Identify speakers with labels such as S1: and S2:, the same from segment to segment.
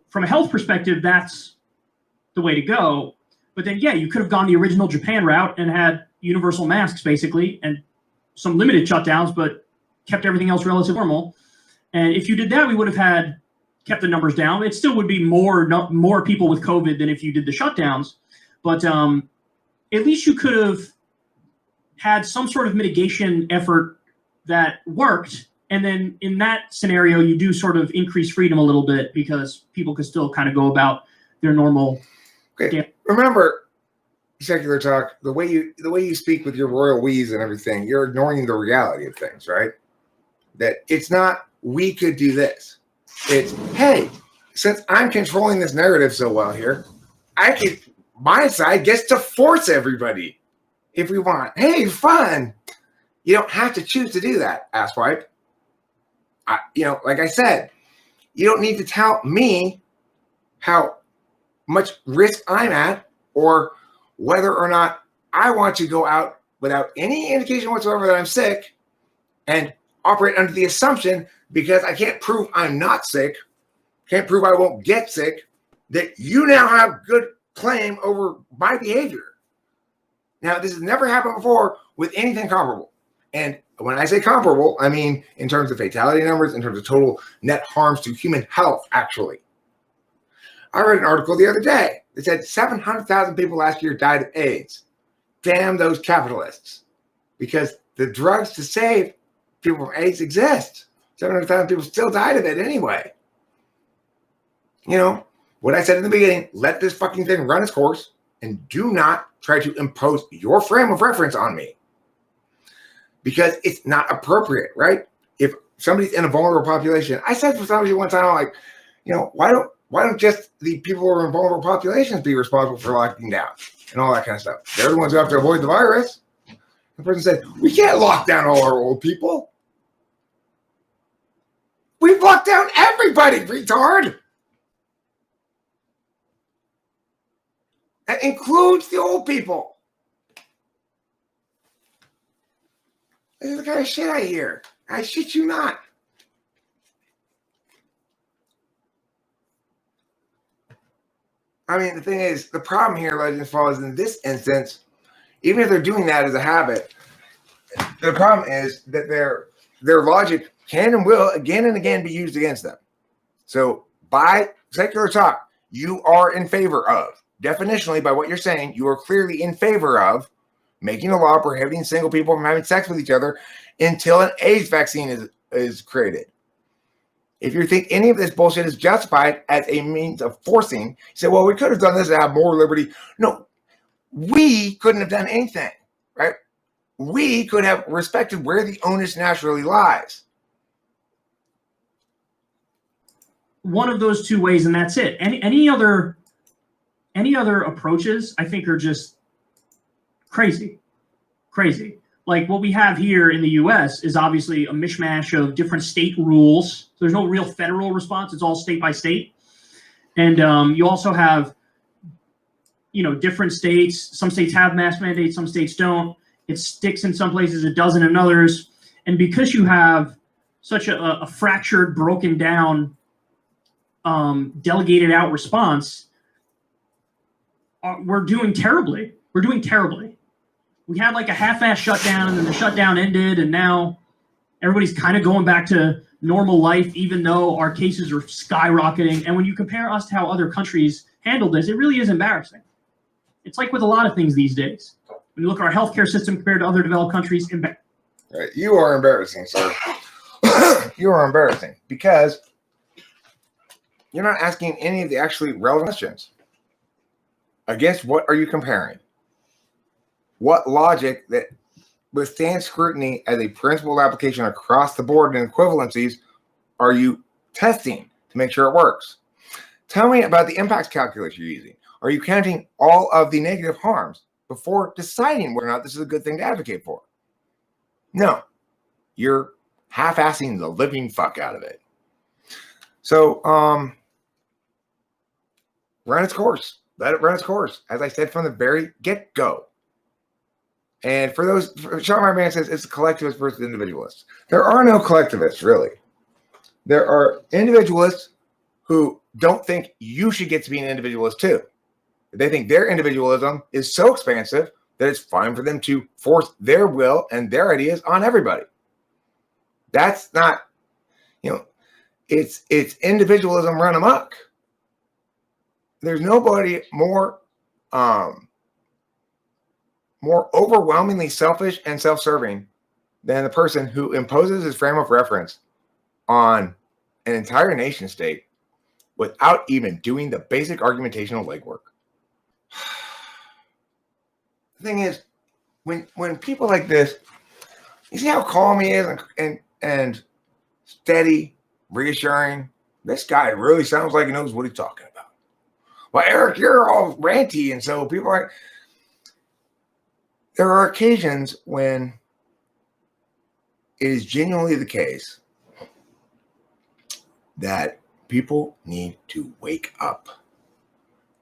S1: from a health perspective, that's the way to go. But then, yeah, you could have gone the original Japan route and had universal masks, basically, and some limited shutdowns, but kept everything else relatively normal. And if you did that, we would have kept the numbers down. It still would be more people with COVID than if you did the shutdowns. But at least you could have had some sort of mitigation effort that worked. And then in that scenario, you do sort of increase freedom a little bit because people could still kind of go about their normal.
S2: Okay. Remember, secular talk, the way you speak with your royal we's and everything, you're ignoring the reality of things, right? That it's not, we could do this. It's, hey, since I'm controlling this narrative so well here, my side gets to force everybody if we want. Hey, fun. You don't have to choose to do that, asswipe. Like I said, you don't need to tell me how much risk I'm at or whether or not I want to go out without any indication whatsoever that I'm sick and operate under the assumption, because I can't prove I'm not sick, can't prove I won't get sick, that you now have good claim over my behavior. Now, this has never happened before with anything comparable. And when I say comparable, I mean in terms of fatality numbers, in terms of total net harms to human health, actually. I read an article the other day that said 700,000 people last year died of AIDS. Damn those capitalists. Because the drugs to save people from AIDS exist. 700,000 people still died of it anyway. What I said in the beginning, let this fucking thing run its course and do not try to impose your frame of reference on me. Because it's not appropriate, right? If somebody's in a vulnerable population, I said for somebody one time, like, why don't just the people who are in vulnerable populations be responsible for locking down and all that kind of stuff? They're the ones who have to avoid the virus. The person said, we can't lock down all our old people. We've locked down everybody, retard. That includes the old people. This is the kind of shit I hear. I shit you not. I mean, the thing is, the problem here, Legends Fall, is in this instance, even if they're doing that as a habit, the problem is that their logic can and will again and again be used against them. So by secular talk, you are in favor of, definitionally by what you're saying, you are clearly in favor of making a law prohibiting single people from having sex with each other until an AIDS vaccine is created. If you think any of this bullshit is justified as a means of forcing, you say, well, we could have done this to have more liberty. No, we couldn't have done anything, right? We could have respected where the onus naturally lies.
S1: One of those two ways, and that's it. Any other approaches, I think, are just crazy. Like what we have here in the U.S. is obviously a mishmash of different state rules. There's no real federal response. It's all state by state. And you also have, different states. Some states have mask mandates, some states don't. It sticks in some places, it doesn't in others. And because you have such a fractured, broken down, delegated out response, we're doing terribly. We had like a half-ass shutdown, and then the shutdown ended, and now everybody's kind of going back to normal life, even though our cases are skyrocketing. And when you compare us to how other countries handled this, it really is embarrassing. It's like with a lot of things these days. When you look at our healthcare system compared to other developed countries,
S2: right, you are embarrassing, sir. You are embarrassing because you're not asking any of the actually relevant questions. Against what are you comparing? What logic that withstands scrutiny as a principled application across the board and equivalencies are you testing to make sure it works? Tell me about the impacts calculus you're using. Are you counting all of the negative harms before deciding whether or not this is a good thing to advocate for? No, you're half-assing the living fuck out of it. So, run its course. Let it run its course, as I said from the very get-go. And for those, Sean Marman says it's collectivist versus individualist. There are no collectivists, really. There are individualists who don't think you should get to be an individualist too. They think their individualism is so expansive that it's fine for them to force their will and their ideas on everybody. That's not, it's individualism run amok. There's nobody more overwhelmingly selfish and self-serving than the person who imposes his frame of reference on an entire nation state without even doing the basic argumentational legwork. The thing is, when people like this, you see how calm he is and steady, reassuring. This guy really sounds like he knows what he's talking about. Well, Eric, you're all ranty, and so people are. There are occasions when it is genuinely the case that people need to wake up.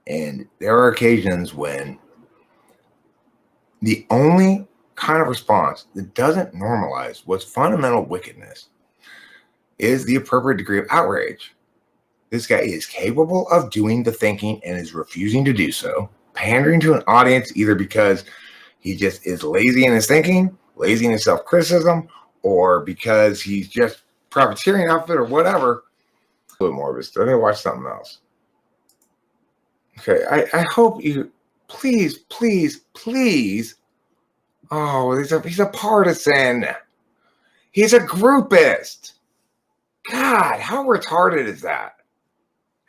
S2: And there are occasions when the only kind of response that doesn't normalize what's fundamental wickedness is the appropriate degree of outrage. This guy is capable of doing the thinking and is refusing to do so, pandering to an audience either because he just is lazy in his thinking, lazy in his self-criticism, or because he's just profiteering off it or whatever. A little more of this. I'm going to watch something else. Okay, I hope you, please. Oh, he's a partisan. He's a groupist. God, how retarded is that?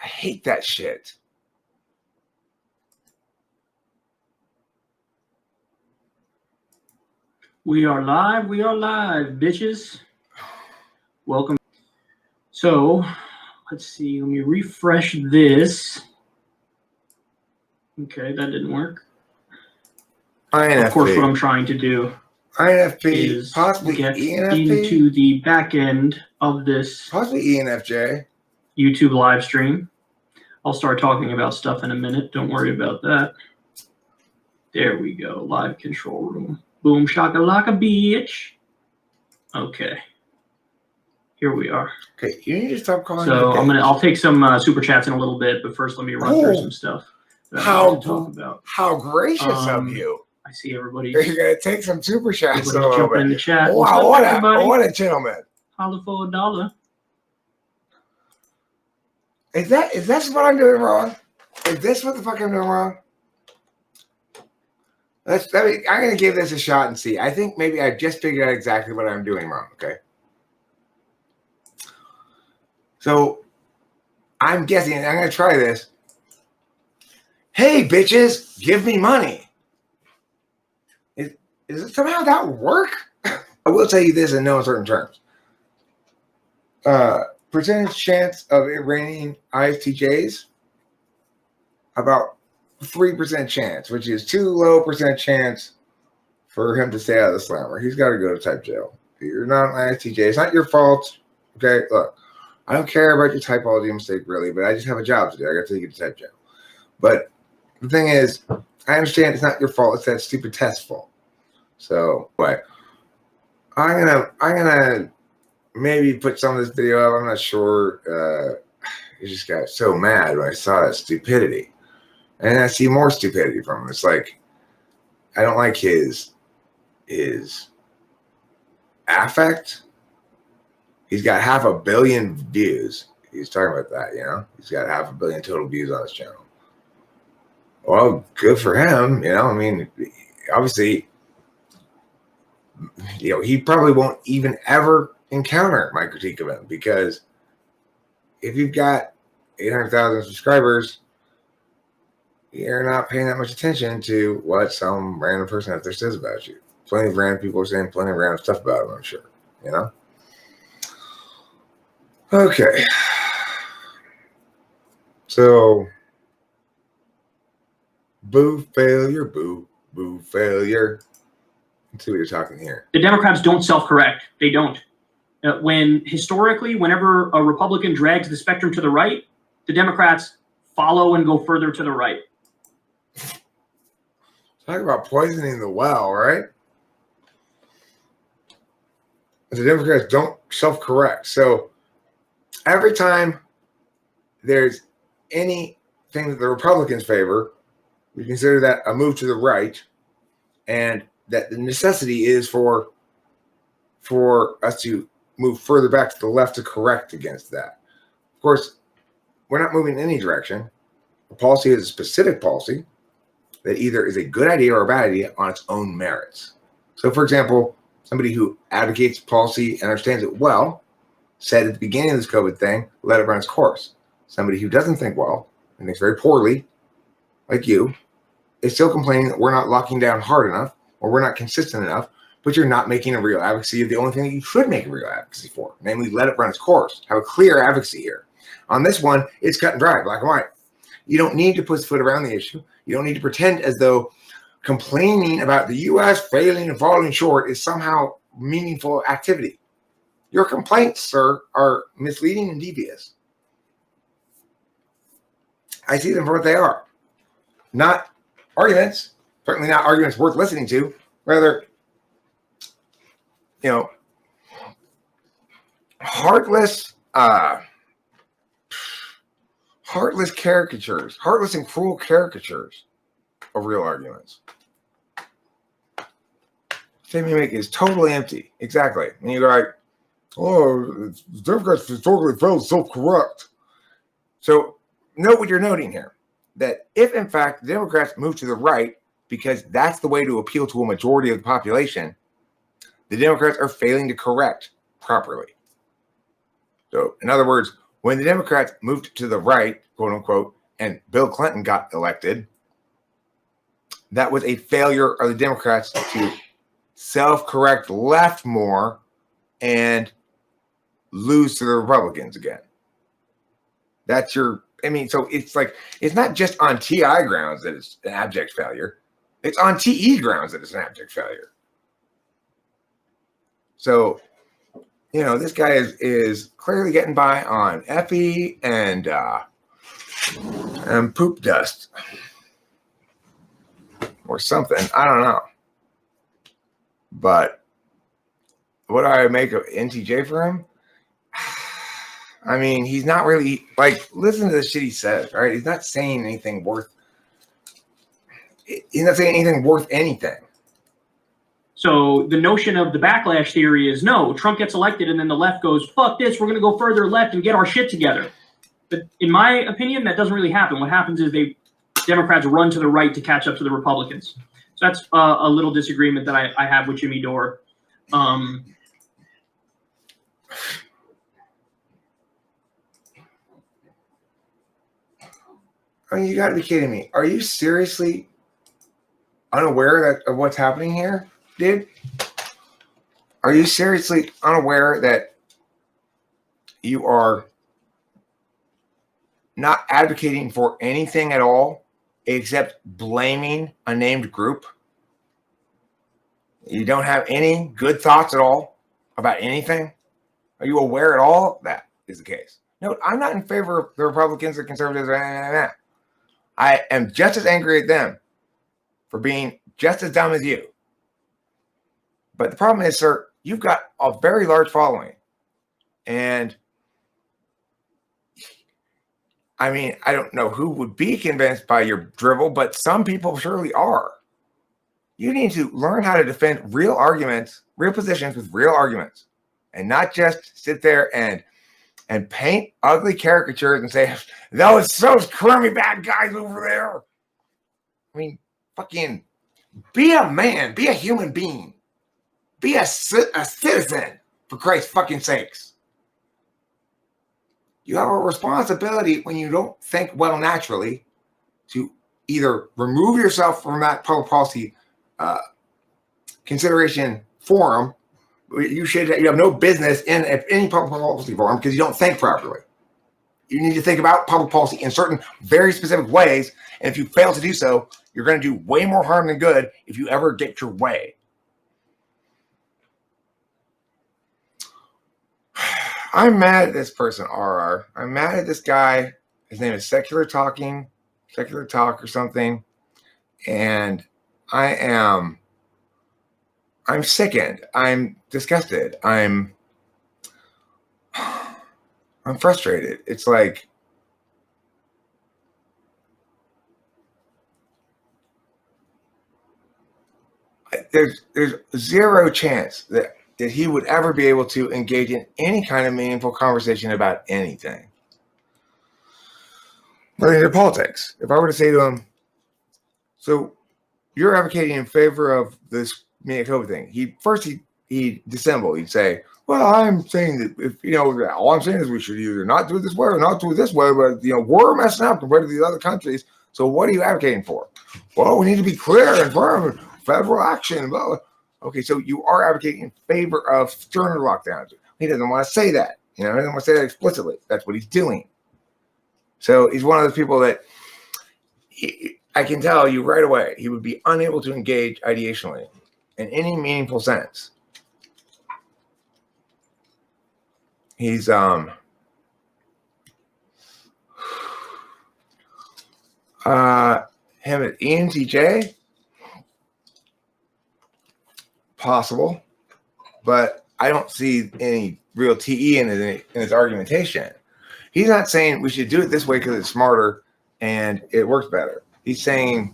S2: I hate that shit.
S1: We are live, bitches. Welcome. So, let's see, let me refresh this. Okay, that didn't work.
S2: INFP.
S1: Of course, what I'm trying to do
S2: INFP,
S1: is
S2: possibly
S1: get
S2: ENFP?
S1: into the back end of this
S2: Possibly ENFJ.
S1: YouTube live stream. I'll start talking about stuff in a minute. Don't worry about that. There we go. Live control room. Boom shakalaka, bitch. Okay. Here we are.
S2: Okay, you need to stop calling.
S1: So I'll take some super chats in a little bit, but first let me run through some stuff that I want to talk about.
S2: How gracious of you!
S1: I see everybody.
S2: You're gonna take some super chats a little bit.
S1: In the chat.
S2: Wow, what a gentleman!
S1: Holla for $1.
S2: Is that what I'm doing wrong? Is this what the fuck I'm doing wrong? I'm gonna give this a shot and see. I think maybe I just figured out exactly what I'm doing wrong. Okay. So I'm guessing, I'm going to try this. Hey, bitches, give me money. Is it somehow that work? I will tell you this in no uncertain terms. Percentage chance of it raining ISTJs, about 3% chance, which is too low percent chance for him to stay out of the slammer. He's got to go to type jail. You're not an ISTJ. It's not your fault. Okay, look. I don't care about your typology mistake, really, but I just have a job to do. I got to take you to type jail. But the thing is, I understand it's not your fault. It's that stupid test fault. So, but I'm gonna maybe put some of this video up. I'm not sure. I just got so mad when I saw that stupidity, and I see more stupidity from him. It's like I don't like his affect. He's got 500 million views. He's talking about that, He's got 500 million total views on his channel. Well, good for him, I mean, obviously, he probably won't even ever encounter my critique of him because if you've got 800,000 subscribers, you're not paying that much attention to what some random person out there says about you. Plenty of random people are saying plenty of random stuff about him, I'm sure, Okay, so boo failure, boo failure. Let's see what you're talking here.
S1: The Democrats don't self-correct. They don't. Whenever a Republican drags the spectrum to the right, the Democrats follow and go further to the right.
S2: Talk about poisoning the well, right? The Democrats don't self-correct. So every time there's anything that the Republicans favor, we consider that a move to the right, and that the necessity is for us to move further back to the left to correct against that. Of course, we're not moving in any direction. A policy is a specific policy that either is a good idea or a bad idea on its own merits. So, for example, somebody who advocates policy and understands it well said at the beginning of this COVID thing, let it run its course. Somebody who doesn't think well and thinks very poorly, like you, is still complaining that we're not locking down hard enough or we're not consistent enough, but you're not making a real advocacy of the only thing that you should make a real advocacy for, namely let it run its course. Have a clear advocacy here. On this one, it's cut and dry, black and white. You don't need to pussyfoot around the issue. You don't need to pretend as though complaining about the U.S. failing and falling short is somehow meaningful activity. Your complaints, sir, are misleading and devious. I see them for what they are. Not arguments, certainly not arguments worth listening to. Rather, heartless caricatures, heartless and cruel caricatures of real arguments. Statement you make is totally empty. Exactly. And you're like, oh, Democrats historically failed to self-correct. So note what you're noting here, that if in fact the Democrats move to the right because that's the way to appeal to a majority of the population, the Democrats are failing to correct properly. So in other words, when the Democrats moved to the right, quote unquote, and Bill Clinton got elected, that was a failure of the Democrats to self-correct left more and lose to the Republicans again. That's so it's like, it's not just on TI grounds that it's an abject failure. It's on TE grounds that it's an abject failure. So, this guy is clearly getting by on Effie and poop dust or something. I don't know. But what do I make of NTJ for him? I mean, he's not really, listen to the shit he says, right? He's not saying anything worth anything.
S1: So the notion of the backlash theory is, no, Trump gets elected and then the left goes, fuck this, we're going to go further left and get our shit together. But in my opinion, that doesn't really happen. What happens is Democrats run to the right to catch up to the Republicans. So that's a little disagreement that I have with Jimmy Dore. I
S2: mean, you got to be kidding me. Are you seriously unaware of what's happening here, dude? Are you seriously unaware that you are not advocating for anything at all except blaming a named group? You don't have any good thoughts at all about anything? Are you aware at all that is the case? No, I'm not in favor of the Republicans or conservatives or anything like that. I am just as angry at them for being just as dumb as you. But the problem is, sir, you've got a very large following. And I mean, I don't know who would be convinced by your drivel, but some people surely are. You need to learn how to defend real arguments, real positions with real arguments, and not just sit there and paint ugly caricatures and say, those crummy bad guys over there. I mean, fucking be a man, be a human being, be a citizen, for Christ's fucking sakes. You have a responsibility when you don't think well naturally to either remove yourself from that public policy consideration forum. You have no business in any public policy forum because you don't think properly. You need to think about public policy in certain very specific ways. And if you fail to do so, you're going to do way more harm than good if you ever get your way. I'm mad at this person, RR. I'm mad at this guy. His name is Secular Talk or something. And I'm sickened. I'm disgusted. I'm frustrated. It's like, there's zero chance that he would ever be able to engage in any kind of meaningful conversation about anything related to politics. If I were to say to him, so you're advocating in favor of this Manitoba thing, he'd dissemble. He'd say, well, I'm saying that if, all I'm saying is we should either not do it this way or not do it this way, but, we're messing up compared to these other countries. So what are you advocating for? Well, we need to be clear and firm, federal action, blah, blah. Okay, so you are advocating in favor of sterner lockdowns. He doesn't want to say that. He doesn't want to say that explicitly. That's what he's doing. So he's one of those people that I can tell you right away, he would be unable to engage ideationally in any meaningful sense. He's him at ENTJ. Possible, but I don't see any real TE in his argumentation. He's not saying we should do it this way because it's smarter and it works better. He's saying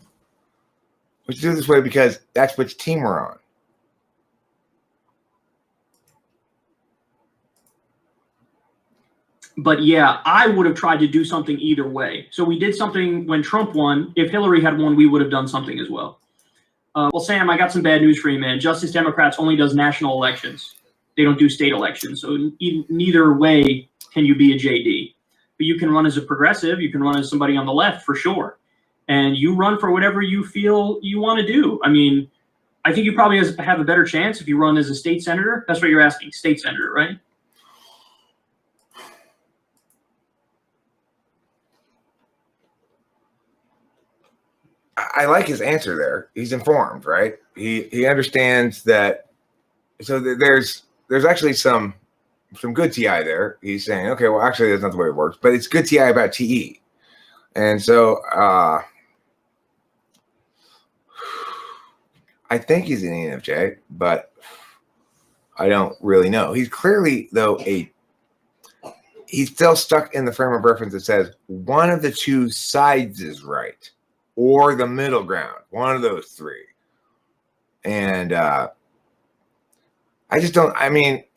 S2: we should do it this way because that's which team we're on.
S1: But yeah, I would have tried to do something either way. So we did something when Trump won. If Hillary had won, we would have done something as well. Well, Sam, I got some bad news for you, man. Justice Democrats only does national elections. They don't do state elections. So neither way can you be a JD. But you can run as a progressive. You can run as somebody on the left for sure. And you run for whatever you feel you want to do. I mean, I think you probably have a better chance if you run as a state senator. That's what you're asking, state senator, right?
S2: I like his answer there. He's informed, right? He understands that. So there's actually some good TI there. He's saying, okay, well, actually, that's not the way it works, but it's good TI about TE. And so I think he's an ENFJ, but I don't really know. He's clearly, though, he's still stuck in the frame of reference that says one of the two sides is right. Or the middle ground, one of those three. And I just don't,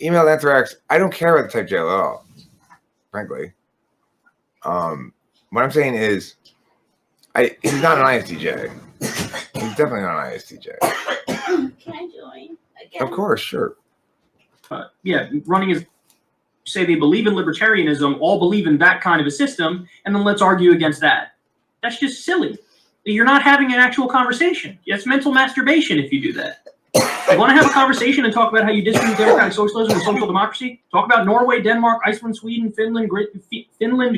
S2: email anthrax, I don't care about the type jail at all, frankly. What I'm saying is, he's not an ISTJ. He's definitely not an ISTJ.
S3: Can I join again?
S2: Of course, sure.
S1: Yeah, running as, say they believe in libertarianism, all believe in that kind of a system, and then let's argue against that. That's just silly. You're not having an actual conversation. It's mental masturbation if you do that. You want to have a conversation and talk about how you disagree with democratic socialism and social democracy? Talk about Norway, Denmark, Iceland, Sweden, Finland,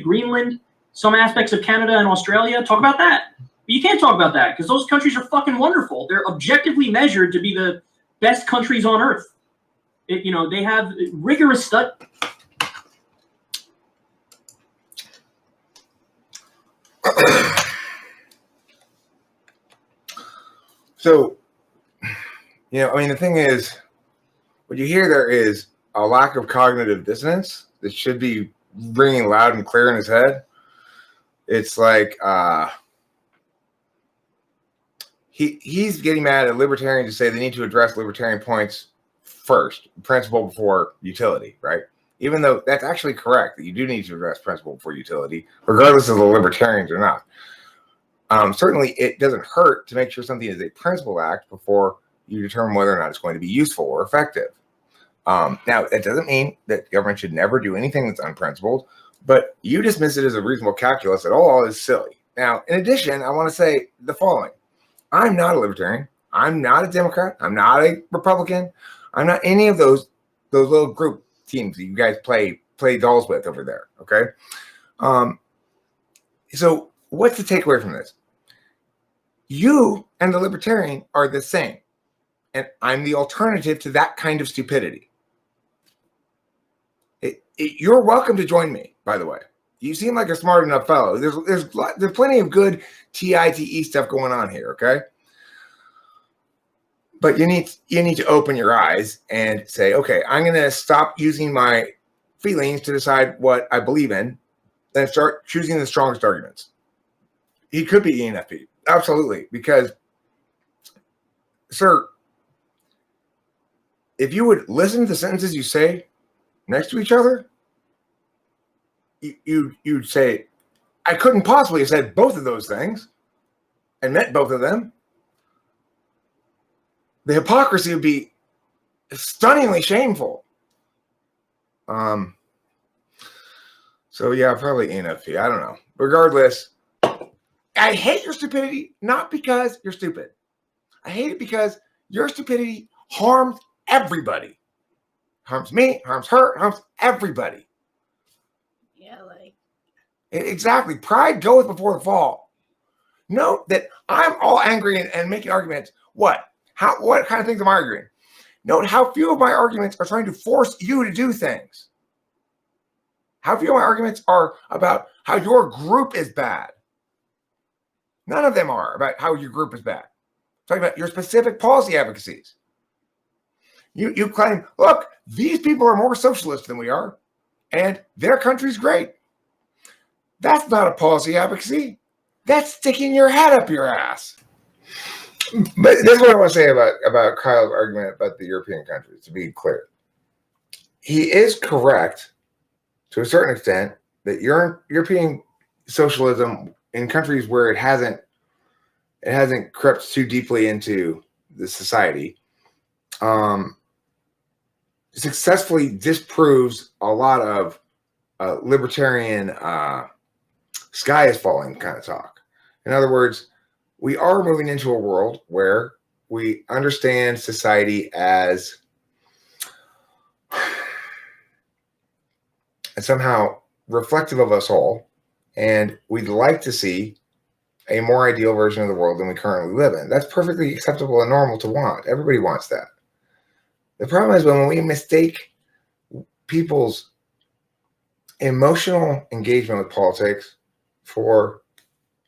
S1: Greenland, some aspects of Canada and Australia. Talk about that. But you can't talk about that because those countries are fucking wonderful. They're objectively measured to be the best countries on earth. They have rigorous study.
S2: So, the thing is, what you hear there is a lack of cognitive dissonance that should be ringing loud and clear in his head. It's like he's getting mad at libertarians to say they need to address libertarian points first, principle before utility, right? Even though that's actually correct, that you do need to address principle before utility, regardless of the libertarians or not. Certainly, it doesn't hurt to make sure something is a principled act before you determine whether or not it's going to be useful or effective. Now, that doesn't mean that government should never do anything that's unprincipled, but you dismiss it as a reasonable calculus that all is silly. Now, in addition, I want to say the following. I'm not a libertarian. I'm not a Democrat. I'm not a Republican. I'm not any of those little group teams that you guys play dolls with over there, okay? So what's the takeaway from this? You and the libertarian are the same. And I'm the alternative to that kind of stupidity. You're welcome to join me, by the way. You seem like a smart enough fellow. There's plenty of good TITE stuff going on here, okay? But you need to open your eyes and say, okay, I'm going to stop using my feelings to decide what I believe in and start choosing the strongest arguments. He could be ENFP. Absolutely. Because, sir, if you would listen to the sentences you say next to each other, you'd say, I couldn't possibly have said both of those things and meant both of them. The hypocrisy would be stunningly shameful. So yeah, probably ENFP. I don't know. Regardless, I hate your stupidity, not because you're stupid. I hate it because your stupidity harms everybody. Harms me, harms her, harms everybody.
S3: Yeah, like.
S2: Exactly. Pride goeth before the fall. Note that I'm all angry and making arguments. What kind of things am I arguing? Note how few of my arguments are trying to force you to do things. How few of my arguments are about how your group is bad. None of them are about how your group is bad. I'm talking about your specific policy advocacies. You claim, look, these people are more socialist than we are, and their country's great. That's not a policy advocacy. That's sticking your head up your ass. But this is what I want to say about Kyle's argument about the European countries, to be clear. He is correct to a certain extent that European socialism in countries where it hasn't crept too deeply into the society successfully disproves a lot of libertarian sky is falling kind of talk. In other words, we are moving into a world where we understand society as somehow reflective of us all, and we'd like to see a more ideal version of the world than we currently live in. That's perfectly acceptable and normal to want. Everybody wants that. The problem is when we mistake people's emotional engagement with politics for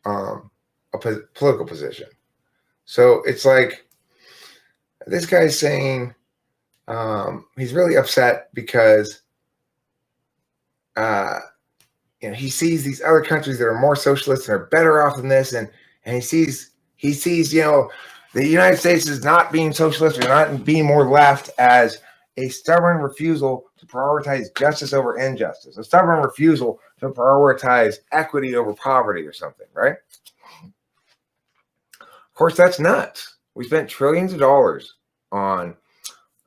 S2: a political position. So it's like this guy's saying he's really upset because he sees these other countries that are more socialist and are better off than this, and he sees the United States is not being socialist or not being more left as a stubborn refusal to prioritize justice over injustice, a stubborn refusal to prioritize equity over poverty or something, right? Of course, that's nuts. We spent trillions of dollars on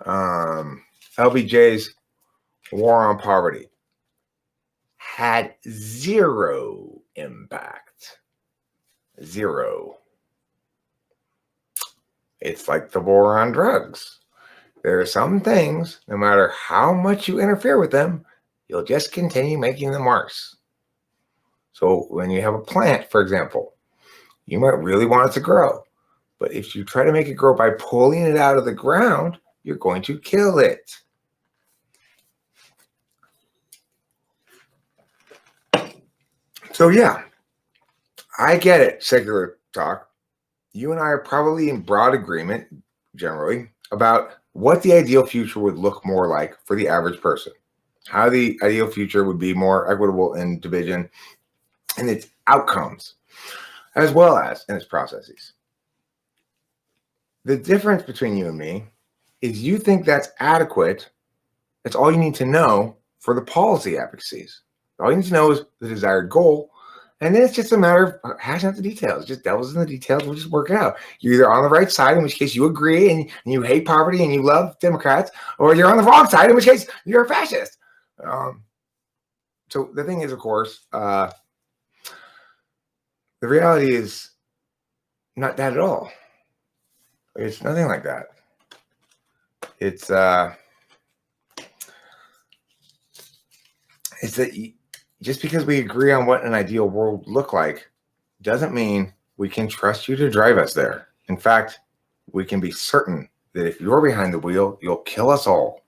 S2: LBJ's war on poverty. Had zero impact. Zero. It's like the war on drugs. There are some things, no matter how much you interfere with them, you'll just continue making them worse. So when you have a plant, for example, you might really want it to grow. But if you try to make it grow by pulling it out of the ground, you're going to kill it. So yeah, I get it, secular talk. You and I are probably in broad agreement, generally, about what the ideal future would look more like for the average person. How the ideal future would be more equitable in division and its outcomes, as well as in its processes. The difference between you and me is you think that's adequate. That's all you need to know for the policy advocacies. All you need to know is the desired goal. And then it's just a matter of hashing out the details. Just devils in the details. We'll just work it out. You're either on the right side, in which case you agree and you hate poverty and you love Democrats, or you're on the wrong side, in which case you're a fascist. So the thing is, of course, the reality is not that at all. It's nothing like that. It's that just because we agree on what an ideal world would look like doesn't mean we can trust you to drive us there. In fact, we can be certain that if you're behind the wheel, you'll kill us all.